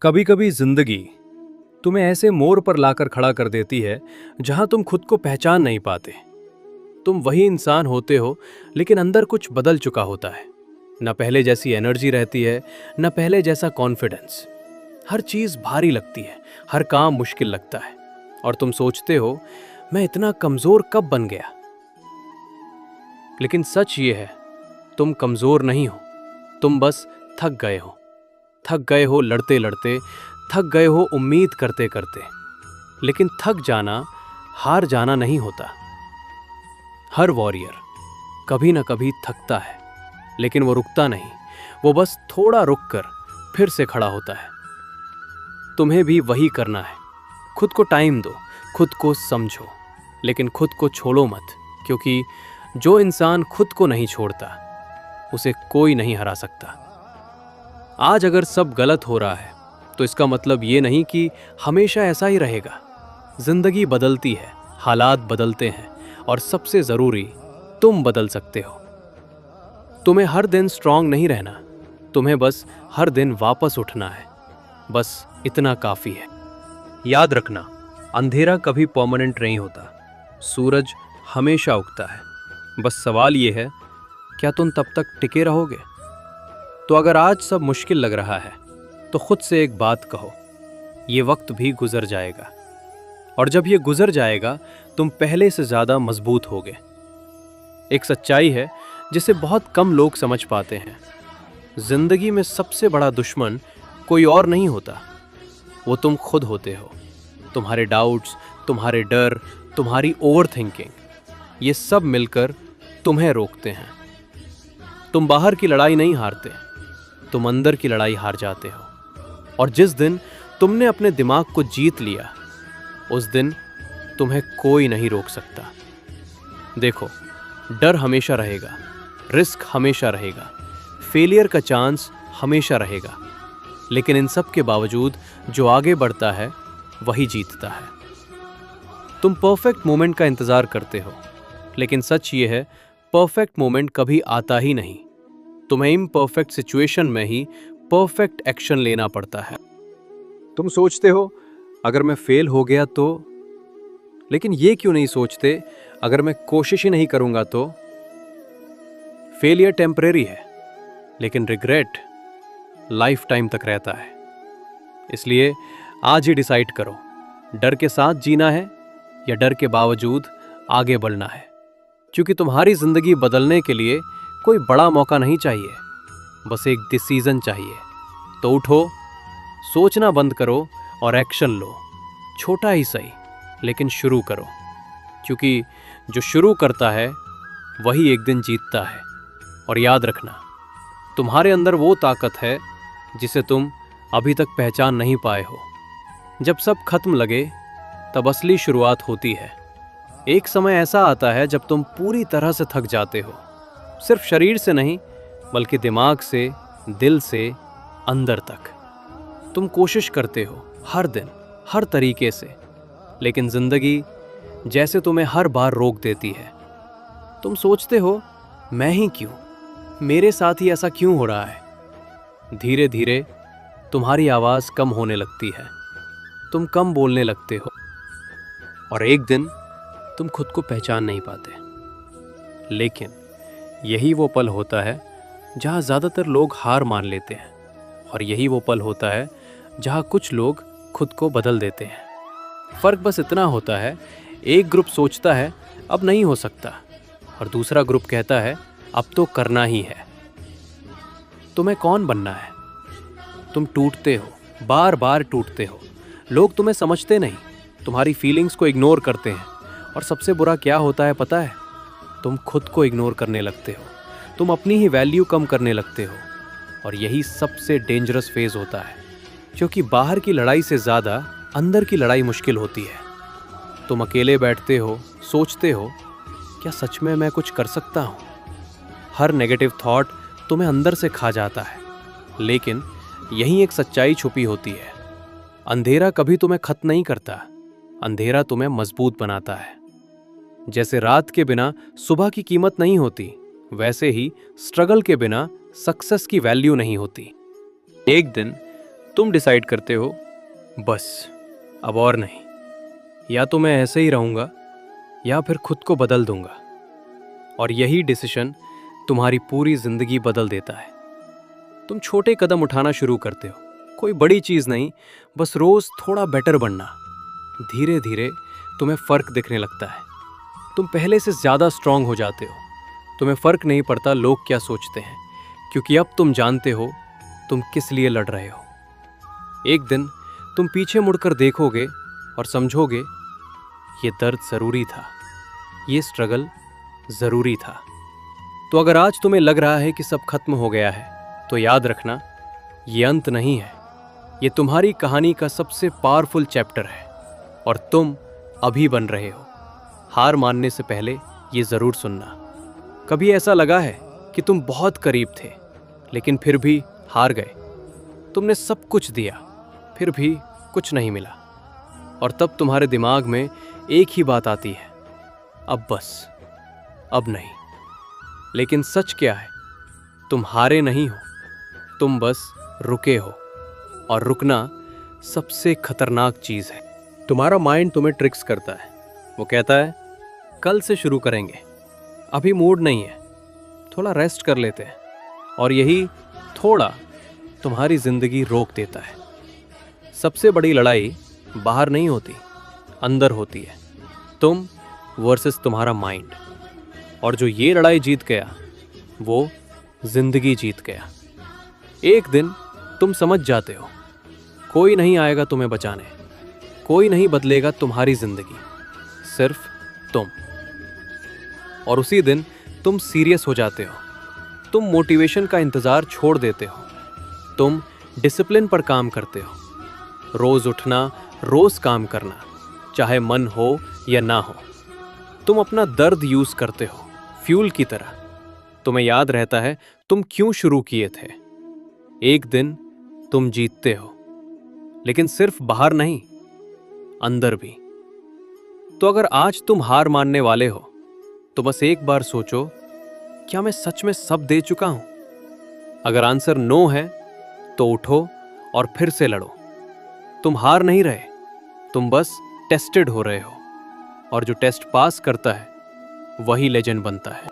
कभी कभी जिंदगी तुम्हें ऐसे मोड़ पर लाकर खड़ा कर देती है जहां तुम खुद को पहचान नहीं पाते। तुम वही इंसान होते हो, लेकिन अंदर कुछ बदल चुका होता है। न पहले जैसी एनर्जी रहती है, न पहले जैसा कॉन्फिडेंस। हर चीज भारी लगती है, हर काम मुश्किल लगता है, और तुम सोचते हो मैं इतना कमजोर कब बन गया। लेकिन सच ये है, तुम कमजोर नहीं हो, तुम बस थक गए हो। थक गए हो लड़ते लड़ते, थक गए हो उम्मीद करते करते। लेकिन थक जाना हार जाना नहीं होता। हर वॉरियर कभी ना कभी थकता है, लेकिन वो रुकता नहीं। वो बस थोड़ा रुक कर फिर से खड़ा होता है। तुम्हें भी वही करना है। खुद को टाइम दो, खुद को समझो, लेकिन खुद को छोड़ो मत, क्योंकि जो इंसान खुद को नहीं छोड़ता उसे कोई नहीं हरा सकता। आज अगर सब गलत हो रहा है तो इसका मतलब ये नहीं कि हमेशा ऐसा ही रहेगा। जिंदगी बदलती है, हालात बदलते हैं, और सबसे जरूरी, तुम बदल सकते हो। तुम्हें हर दिन स्ट्रांग नहीं रहना, तुम्हें बस हर दिन वापस उठना है। बस इतना काफी है। याद रखना, अंधेरा कभी परमानेंट नहीं होता। सूरज हमेशा उगता है। बस सवाल ये है, क्या तुम तब तक टिके रहोगे? तो अगर आज सब मुश्किल लग रहा है तो खुद से एक बात कहो, ये वक्त भी गुजर जाएगा, और जब ये गुजर जाएगा तुम पहले से ज्यादा मजबूत होगे। एक सच्चाई है जिसे बहुत कम लोग समझ पाते हैं। जिंदगी में सबसे बड़ा दुश्मन कोई और नहीं होता, वो तुम खुद होते हो। तुम्हारे डाउट्स, तुम्हारे डर, तुम्हारी ओवर थिंकिंग, ये सब मिलकर तुम्हें रोकते हैं। तुम बाहर की लड़ाई नहीं हारते, तुम अंदर की लड़ाई हार जाते हो। और जिस दिन तुमने अपने दिमाग को जीत लिया, उस दिन तुम्हें कोई नहीं रोक सकता। देखो, डर हमेशा रहेगा, रिस्क हमेशा रहेगा, फेलियर का चांस हमेशा रहेगा, लेकिन इन सब के बावजूद जो आगे बढ़ता है वही जीतता है। तुम परफेक्ट मोमेंट का इंतजार करते हो, लेकिन सच ये है, परफेक्ट मोमेंट कभी आता ही नहीं। तुम्हें इम्परफेक्ट सिचुएशन में ही परफेक्ट एक्शन लेना पड़ता है। तुम सोचते हो अगर मैं फेल हो गया तो, लेकिन ये क्यों नहीं सोचते अगर मैं कोशिश ही नहीं करूंगा तो? फेलियर टेम्परेरी है, लेकिन रिग्रेट लाइफ टाइम तक रहता है। इसलिए आज ही डिसाइड करो, डर के साथ जीना है या डर के बावजूद आगे बढ़ना है। क्योंकि तुम्हारी जिंदगी बदलने के लिए कोई बड़ा मौका नहीं चाहिए, बस एक डिसीजन चाहिए। तो उठो, सोचना बंद करो और एक्शन लो। छोटा ही सही, लेकिन शुरू करो, क्योंकि जो शुरू करता है वही एक दिन जीतता है। और याद रखना, तुम्हारे अंदर वो ताकत है जिसे तुम अभी तक पहचान नहीं पाए हो। जब सब खत्म लगे तब असली शुरुआत होती है। एक समय ऐसा आता है जब तुम पूरी तरह से थक जाते हो, सिर्फ शरीर से नहीं बल्कि दिमाग से, दिल से, अंदर तक। तुम कोशिश करते हो हर दिन, हर तरीके से, लेकिन जिंदगी जैसे तुम्हें हर बार रोक देती है। तुम सोचते हो मैं ही क्यों, मेरे साथ ही ऐसा क्यों हो रहा है। धीरे धीरे तुम्हारी आवाज कम होने लगती है, तुम कम बोलने लगते हो, और एक दिन तुम खुद को पहचान नहीं पाते। लेकिन यही वो पल होता है जहां ज्यादातर लोग हार मान लेते हैं, और यही वो पल होता है जहां कुछ लोग खुद को बदल देते हैं। फर्क बस इतना होता है, एक ग्रुप सोचता है अब नहीं हो सकता, और दूसरा ग्रुप कहता है अब तो करना ही है। तुम्हें कौन बनना है? तुम टूटते हो, बार बार टूटते हो। लोग तुम्हें समझते नहीं, तुम्हारी फीलिंग्स को इग्नोर करते हैं, और सबसे बुरा क्या होता है पता है? तुम खुद को इग्नोर करने लगते हो, तुम अपनी ही वैल्यू कम करने लगते हो। और यही सबसे डेंजरस फेज होता है, क्योंकि बाहर की लड़ाई से ज़्यादा अंदर की लड़ाई मुश्किल होती है। तुम अकेले बैठते हो, सोचते हो क्या सच में मैं कुछ कर सकता हूँ? हर नेगेटिव थॉट तुम्हें अंदर से खा जाता है, लेकिन यहीं एक सच्चाई छुपी होती है। अंधेरा कभी तुम्हें खत्म नहीं करता, अंधेरा तुम्हें मजबूत बनाता है। जैसे रात के बिना सुबह की कीमत नहीं होती, वैसे ही स्ट्रगल के बिना सक्सेस की वैल्यू नहीं होती। एक दिन तुम डिसाइड करते हो, बस अब और नहीं, या तो मैं ऐसे ही रहूंगा या फिर खुद को बदल दूंगा। और यही डिसीजन तुम्हारी पूरी जिंदगी बदल देता है। तुम छोटे कदम उठाना शुरू करते हो, कोई बड़ी चीज नहीं, बस रोज थोड़ा बेटर बनना। धीरे धीरे तुम्हें फर्क दिखने लगता है। तुम पहले से ज्यादा स्ट्रांग हो जाते हो। तुम्हें फर्क नहीं पड़ता लोग क्या सोचते हैं, क्योंकि अब तुम जानते हो तुम किस लिए लड़ रहे हो। एक दिन तुम पीछे मुड़कर देखोगे और समझोगे ये दर्द जरूरी था, ये स्ट्रगल जरूरी था। तो अगर आज तुम्हें लग रहा है कि सब खत्म हो गया है, तो याद रखना ये अंत नहीं है, ये तुम्हारी कहानी का सबसे पावरफुल चैप्टर है और तुम अभी बन रहे हो। हार मानने से पहले ये जरूर सुनना। कभी ऐसा लगा है कि तुम बहुत करीब थे लेकिन फिर भी हार गए? तुमने सब कुछ दिया फिर भी कुछ नहीं मिला, और तब तुम्हारे दिमाग में एक ही बात आती है, अब बस, अब नहीं। लेकिन सच क्या है? तुम हारे नहीं हो, तुम बस रुके हो, और रुकना सबसे खतरनाक चीज है। तुम्हारा माइंड तुम्हें ट्रिक्स करता है। वो कहता है कल से शुरू करेंगे, अभी मूड नहीं है, थोड़ा रेस्ट कर लेते हैं, और यही थोड़ा तुम्हारी जिंदगी रोक देता है। सबसे बड़ी लड़ाई बाहर नहीं होती, अंदर होती है, तुम वर्सेस तुम्हारा माइंड। और जो ये लड़ाई जीत गया वो जिंदगी जीत गया। एक दिन तुम समझ जाते हो कोई नहीं आएगा तुम्हें बचाने, कोई नहीं बदलेगा तुम्हारी जिंदगी, सिर्फ तुम। और उसी दिन तुम सीरियस हो जाते हो। तुम मोटिवेशन का इंतजार छोड़ देते हो, तुम डिसिप्लिन पर काम करते हो। रोज उठना, रोज काम करना, चाहे मन हो या ना हो। तुम अपना दर्द यूज करते हो फ्यूल की तरह। तुम्हें याद रहता है तुम क्यों शुरू किए थे। एक दिन तुम जीतते हो, लेकिन सिर्फ बाहर नहीं, अंदर भी। तो अगर आज तुम हार मानने वाले हो तो बस एक बार सोचो, क्या मैं सच में सब दे चुका हूं? अगर आंसर नो है तो उठो और फिर से लड़ो। तुम हार नहीं रहे, तुम बस टेस्टेड हो रहे हो, और जो टेस्ट पास करता है वही लेजेंड बनता है।